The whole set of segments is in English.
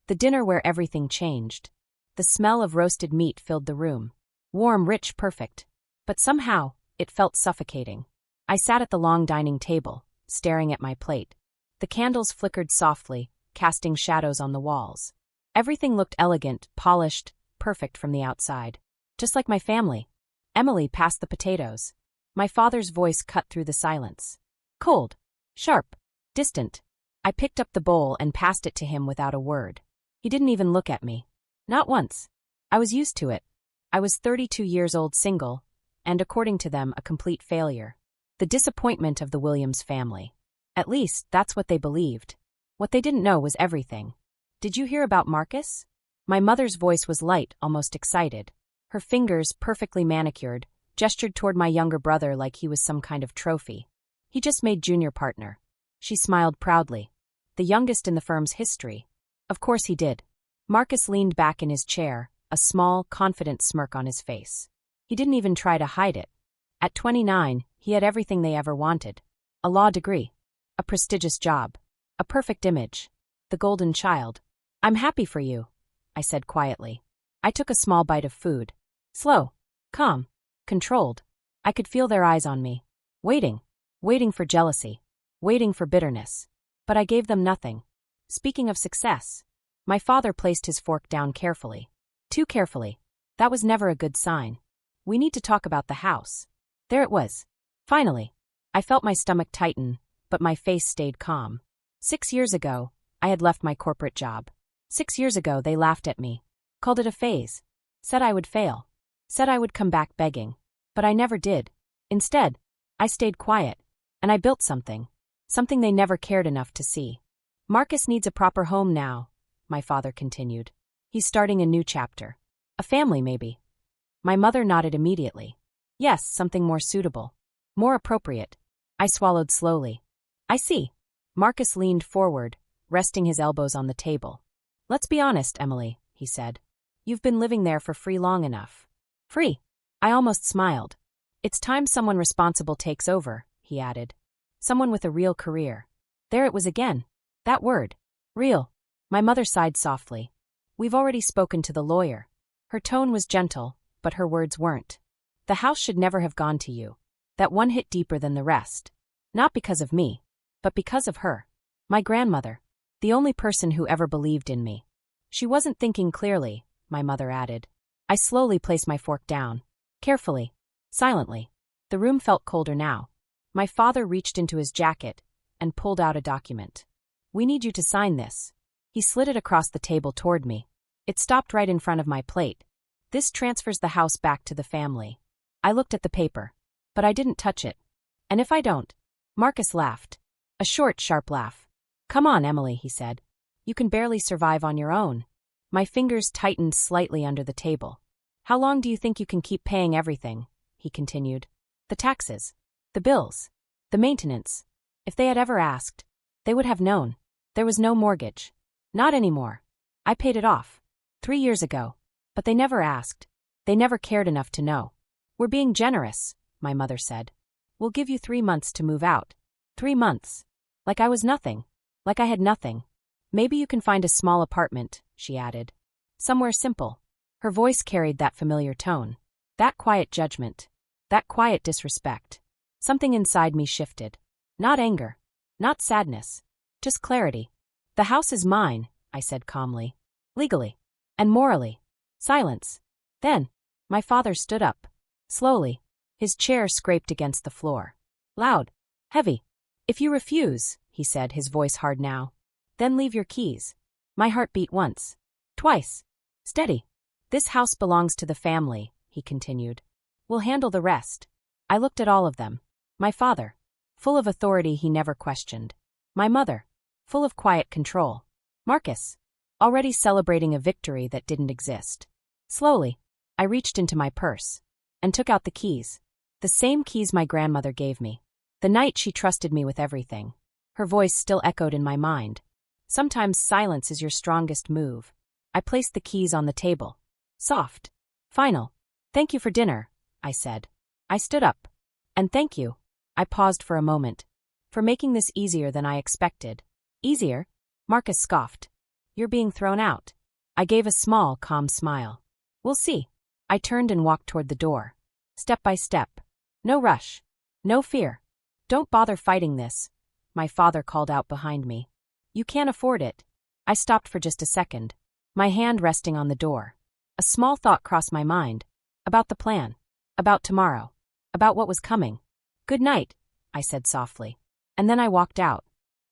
The dinner where everything changed. The smell of roasted meat filled the room. Warm, rich, perfect. But somehow, it felt suffocating. I sat at the long dining table, staring at my plate. The candles flickered softly, casting shadows on the walls. Everything looked elegant, polished, perfect from the outside. Just like my family. Emily passed the potatoes. My father's voice cut through the silence. Cold. Sharp. Distant. I picked up the bowl and passed it to him without a word. He didn't even look at me. Not once. I was used to it. I was 32 years old, single, and according to them, a complete failure. The disappointment of the Williams family. At least, that's what they believed. What they didn't know was everything. Did you hear about Marcus? My mother's voice was light, almost excited. Her fingers, perfectly manicured, gestured toward my younger brother like he was some kind of trophy. He just made junior partner. She smiled proudly. The youngest in the firm's history. Of course he did. Marcus leaned back in his chair, a small, confident smirk on his face. He didn't even try to hide it. At 29, he had everything they ever wanted. A law degree. A prestigious job. A perfect image. The golden child. I'm happy for you, I said quietly. I took a small bite of food. Slow. Calm. Controlled. I could feel their eyes on me. Waiting. Waiting for jealousy. Waiting for bitterness. But I gave them nothing. Speaking of success, my father placed his fork down carefully. Too carefully. That was never a good sign. We need to talk about the house. There it was. Finally. I felt my stomach tighten, but my face stayed calm. 6 years ago, I had left my corporate job. 6 years ago, they laughed at me. Called it a phase. Said I would fail. Said I would come back begging. But I never did. Instead, I stayed quiet. And I built something. Something they never cared enough to see. Marcus needs a proper home now, my father continued. He's starting a new chapter. A family, maybe. My mother nodded immediately. Yes, something more suitable. More appropriate. I swallowed slowly. I see. Marcus leaned forward, resting his elbows on the table. Let's be honest, Emily, he said. You've been living there for free long enough. Free. I almost smiled. It's time someone responsible takes over, he added. Someone with a real career. There it was again. That word. Real. My mother sighed softly. We've already spoken to the lawyer. Her tone was gentle, but her words weren't. The house should never have gone to you. That one hit deeper than the rest. Not because of me, but because of her. My grandmother. The only person who ever believed in me. She wasn't thinking clearly, my mother added. I slowly placed my fork down. Carefully. Silently. The room felt colder now. My father reached into his jacket and pulled out a document. We need you to sign this. He slid it across the table toward me. It stopped right in front of my plate. This transfers the house back to the family. I looked at the paper, but I didn't touch it. And if I don't? Marcus laughed. A short, sharp laugh. Come on, Emily, he said. You can barely survive on your own. My fingers tightened slightly under the table. How long do you think you can keep paying everything? He continued. The taxes. The bills. The maintenance. If they had ever asked, they would have known. There was no mortgage. Not anymore. I paid it off. 3 years ago. But they never asked. They never cared enough to know. We're being generous, my mother said. We'll give you 3 months to move out. 3 months. Like I was nothing. Like I had nothing. Maybe you can find a small apartment, she added. Somewhere simple. Her voice carried that familiar tone. That quiet judgment. That quiet disrespect. Something inside me shifted. Not anger. Not sadness. Just clarity. The house is mine, I said calmly. Legally. And morally. Silence. Then, my father stood up. Slowly. His chair scraped against the floor. Loud. Heavy. If you refuse, he said, his voice hard now, then leave your keys. My heart beat once. Twice. Steady. This house belongs to the family, he continued. We'll handle the rest. I looked at all of them. My father. Full of authority he never questioned. My mother. Full of quiet control. Marcus. Already celebrating a victory that didn't exist. Slowly, I reached into my purse and took out the keys. The same keys my grandmother gave me. The night she trusted me with everything. Her voice still echoed in my mind. Sometimes silence is your strongest move. I placed the keys on the table. Soft. Final. Thank you for dinner, I said. I stood up. And thank you. I paused for a moment. For making this easier than I expected. Easier? Marcus scoffed. You're being thrown out. I gave a small, calm smile. We'll see. I turned and walked toward the door. Step by step. No rush. No fear. Don't bother fighting this, my father called out behind me. You can't afford it. I stopped for just a second, my hand resting on the door. A small thought crossed my mind. About the plan. About tomorrow. About what was coming. Good night, I said softly. And then I walked out.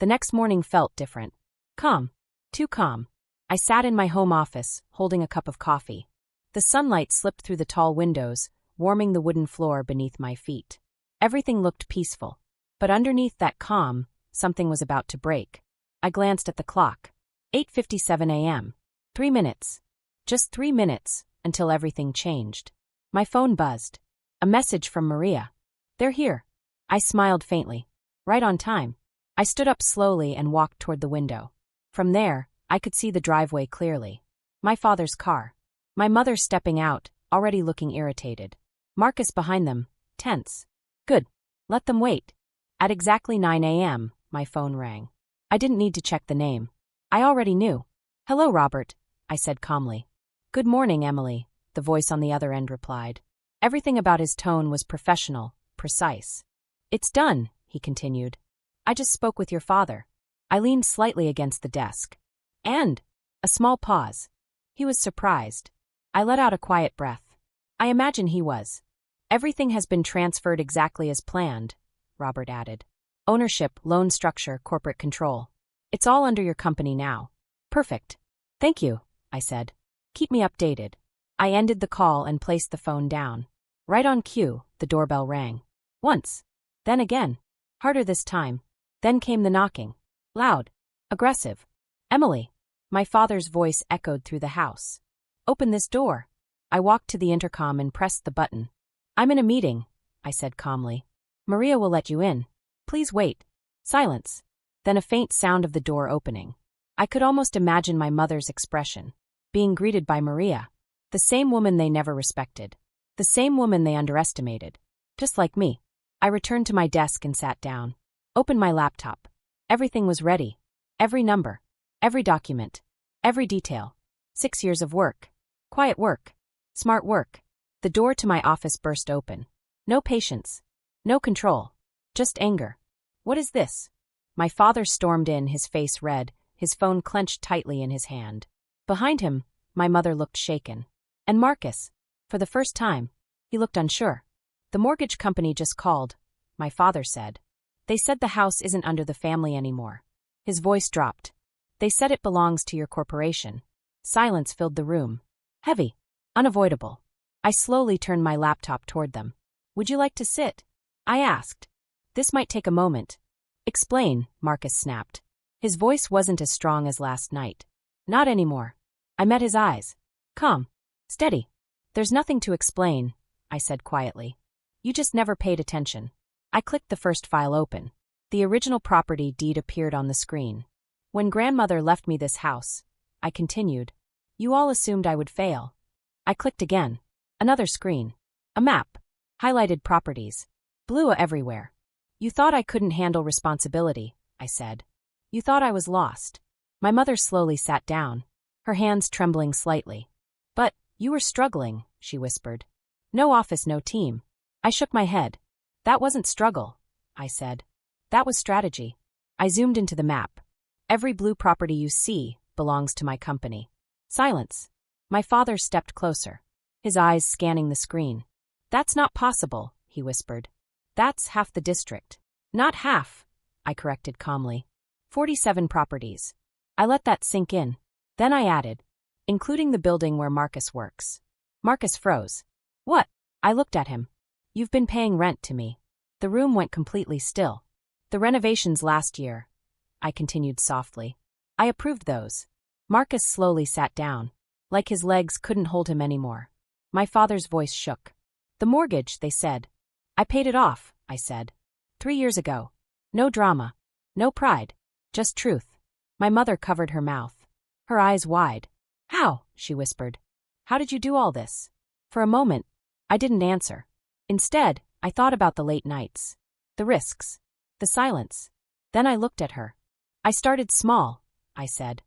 The next morning felt different. Calm. Too calm. I sat in my home office, holding a cup of coffee. The sunlight slipped through the tall windows, warming the wooden floor beneath my feet. Everything looked peaceful. But underneath that calm, something was about to break. I glanced at the clock. 8:57 a.m. 3 minutes. Just 3 minutes, until everything changed. My phone buzzed. A message from Maria. They're here. I smiled faintly. Right on time. I stood up slowly and walked toward the window. From there, I could see the driveway clearly. My father's car. My mother stepping out, already looking irritated. Marcus behind them, tense. Good. Let them wait. At exactly 9 a.m., my phone rang. I didn't need to check the name. I already knew. Hello, Robert, I said calmly. Good morning, Emily, the voice on the other end replied. Everything about his tone was professional, precise. It's done, he continued. I just spoke with your father. I leaned slightly against the desk. And? A small pause. He was surprised. I let out a quiet breath. I imagine he was. Everything has been transferred exactly as planned, Robert added. Ownership, loan structure, corporate control. It's all under your company now. Perfect. Thank you, I said. Keep me updated. I ended the call and placed the phone down. Right on cue, the doorbell rang. Once. Then again. Harder this time. Then came the knocking. Loud. Aggressive. Emily. My father's voice echoed through the house. Open this door. I walked to the intercom and pressed the button. I'm in a meeting, I said calmly. Maria will let you in. Please wait. Silence. Then a faint sound of the door opening. I could almost imagine my mother's expression. Being greeted by Maria. The same woman they never respected. The same woman they underestimated. Just like me. I returned to my desk and sat down. Opened my laptop. Everything was ready. Every number. Every document. Every detail. 6 years of work. Quiet work. Smart work. The door to my office burst open. No patience. No control. Just anger. What is this? My father stormed in, his face red, his phone clenched tightly in his hand. Behind him, my mother looked shaken. And Marcus. For the first time, he looked unsure. The mortgage company just called, my father said. They said the house isn't under the family anymore. His voice dropped. They said it belongs to your corporation. Silence filled the room. Heavy. Unavoidable. I slowly turned my laptop toward them. Would you like to sit? I asked. This might take a moment. Explain, Marcus snapped. His voice wasn't as strong as last night. Not anymore. I met his eyes. Calm. Steady. There's nothing to explain, I said quietly. You just never paid attention. I clicked the first file open. The original property deed appeared on the screen. When grandmother left me this house, I continued. You all assumed I would fail. I clicked again. Another screen. A map. Highlighted properties. Blue everywhere. You thought I couldn't handle responsibility, I said. You thought I was lost. My mother slowly sat down, her hands trembling slightly. But, you were struggling, she whispered. No office, no team. I shook my head. That wasn't struggle, I said. That was strategy. I zoomed into the map. Every blue property you see belongs to my company. Silence. My father stepped closer, his eyes scanning the screen. That's not possible, he whispered. That's half the district. Not half, I corrected calmly. 47 properties. I let that sink in. Then I added, including the building where Marcus works. Marcus froze. What? I looked at him. You've been paying rent to me. The room went completely still. The renovations last year, I continued softly. I approved those. Marcus slowly sat down, like his legs couldn't hold him anymore. My father's voice shook. The mortgage, they said. I paid it off, I said. 3 years ago. No drama. No pride. Just truth. My mother covered her mouth. Her eyes wide. How? She whispered. How did you do all this? For a moment, I didn't answer. Instead, I thought about the late nights. The risks. The silence. Then I looked at her. I started small, I said.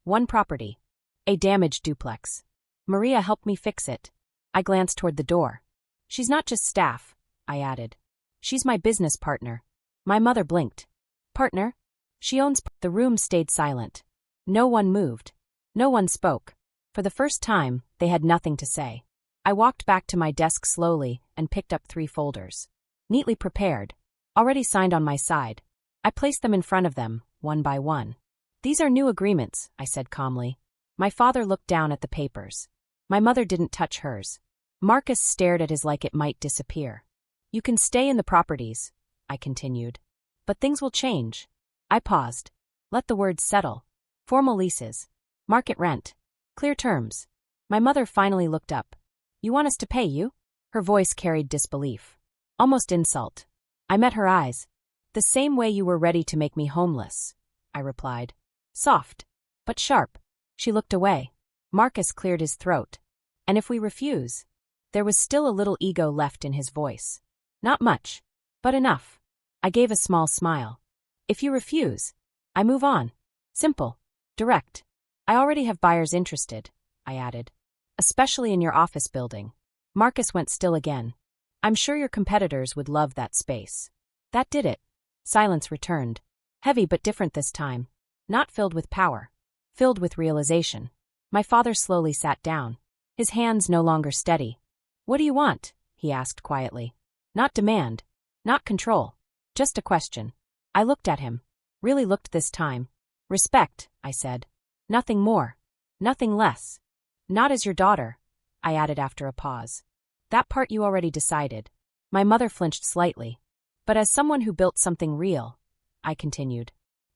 One property. A damaged duplex. Maria helped me fix it. I glanced toward the door. She's not just staff, I added. She's my business partner. My mother blinked. Partner? She owns... The room stayed silent. No one moved. No one spoke. For the first time, they had nothing to say. I walked back to my desk slowly and picked up 3 folders. Neatly prepared. Already signed on my side. I placed them in front of them, one by one. These are new agreements, I said calmly. My father looked down at the papers. My mother didn't touch hers. Marcus stared at his like it might disappear. You can stay in the properties, I continued. But things will change. I paused. Let the words settle. Formal leases. Market rent. Clear terms. My mother finally looked up. You want us to pay you? Her voice carried disbelief. Almost insult. I met her eyes. The same way you were ready to make me homeless, I replied. Soft. But sharp. She looked away. Marcus cleared his throat. And if we refuse? There was still a little ego left in his voice. Not much. But enough. I gave a small smile. If you refuse, I move on. Simple. Direct. I already have buyers interested, I added. Especially in your office building. Marcus went still again. I'm sure your competitors would love that space. That did it. Silence returned. Heavy but different this time. Not filled with power. Filled with realization. My father slowly sat down. His hands no longer steady. What do you want? He asked quietly. Not demand. Not control. Just a question. I looked at him. Really looked this time. Respect, I said. Nothing more. Nothing less. Not as your daughter, I added after a pause. That part you already decided. My mother flinched slightly. But as someone who built something real, I continued.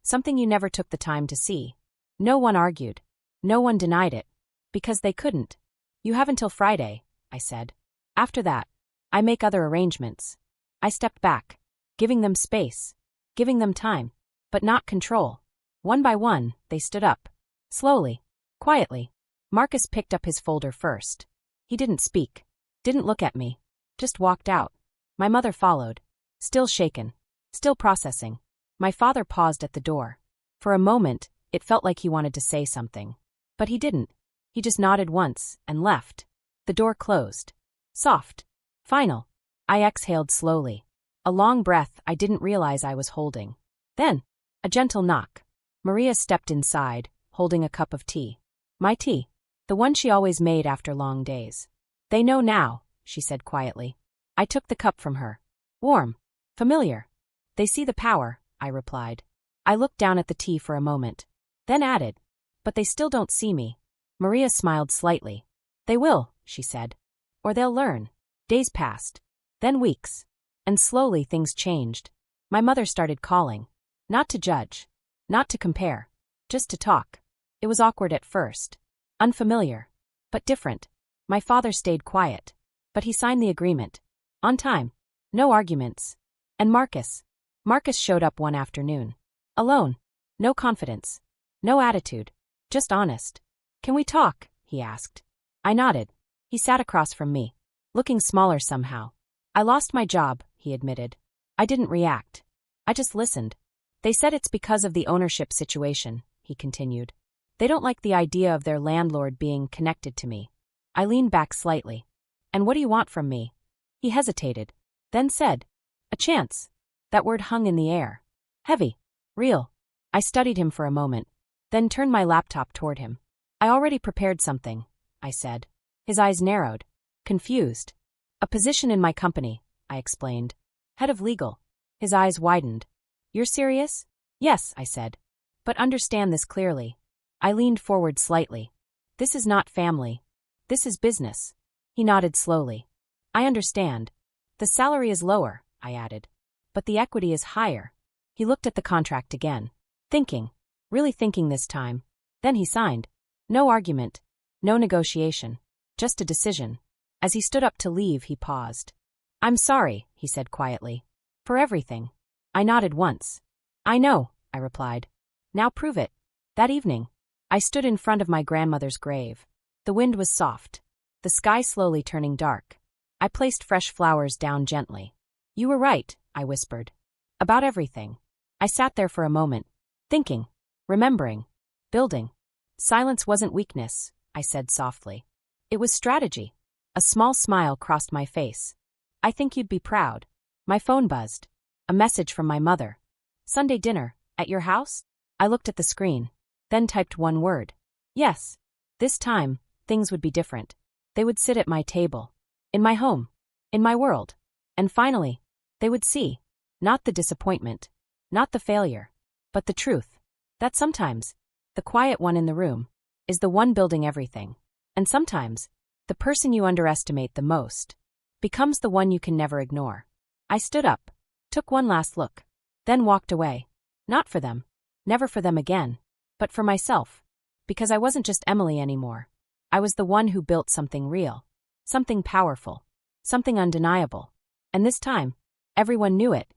Something you never took the time to see. No one argued. No one denied it. Because they couldn't. You have until Friday, I said. After that, I make other arrangements. I stepped back, giving them space, giving them time, but not control. One by one, they stood up. Slowly, quietly. Marcus picked up his folder first. He didn't speak. Didn't look at me. Just walked out. My mother followed. Still shaken. Still processing. My father paused at the door. For a moment, it felt like he wanted to say something. But he didn't. He just nodded once and left. The door closed. Soft. Final. I exhaled slowly. A long breath I didn't realize I was holding. Then, a gentle knock. Maria stepped inside, holding a cup of tea. My tea. The one she always made after long days. They know now, she said quietly. I took the cup from her. Warm. Familiar. They see the power, I replied. I looked down at the tea for a moment. Then added. But they still don't see me. Maria smiled slightly. They will, she said. Or they'll learn. Days passed. Then weeks. And slowly things changed. My mother started calling. Not to judge. Not to compare. Just to talk. It was awkward at first. Unfamiliar. But different. My father stayed quiet. But he signed the agreement. On time. No arguments. And Marcus. Marcus showed up one afternoon. Alone. No confidence. No attitude. Just honest. Can we talk? He asked. I nodded. He sat across from me. Looking smaller somehow. I lost my job, he admitted. I didn't react. I just listened. They said it's because of the ownership situation, he continued. They don't like the idea of their landlord being connected to me. I leaned back slightly. And what do you want from me? He hesitated. Then said. A chance. That word hung in the air. Heavy. Real. I studied him for a moment. Then turned my laptop toward him. I already prepared something, I said. His eyes narrowed. Confused. A position in my company, I explained. Head of legal. His eyes widened. You're serious? Yes, I said. But understand this clearly. I leaned forward slightly. This is not family. This is business. He nodded slowly. I understand. The salary is lower, I added. But the equity is higher. He looked at the contract again. Thinking. Really thinking this time. Then he signed. No argument. No negotiation. Just a decision. As he stood up to leave, he paused. I'm sorry, he said quietly. For everything. I nodded once. I know, I replied. Now prove it. That evening, I stood in front of my grandmother's grave. The wind was soft. The sky slowly turning dark. I placed fresh flowers down gently. You were right, I whispered. About everything. I sat there for a moment. Thinking. Remembering. Building. Silence wasn't weakness, I said softly. It was strategy. A small smile crossed my face. I think you'd be proud. My phone buzzed. A message from my mother. Sunday dinner, at your house? I looked at the screen, then typed one word. Yes. This time, things would be different. They would sit at my table. In my home. In my world. And finally, they would see. Not the disappointment. Not the failure. But the truth. That sometimes, the quiet one in the room, is the one building everything. And sometimes, the person you underestimate the most, becomes the one you can never ignore. I stood up, took one last look, then walked away. Not for them. Never for them again. But for myself. Because I wasn't just Emily anymore. I was the one who built something real. Something powerful. Something undeniable. And this time, everyone knew it,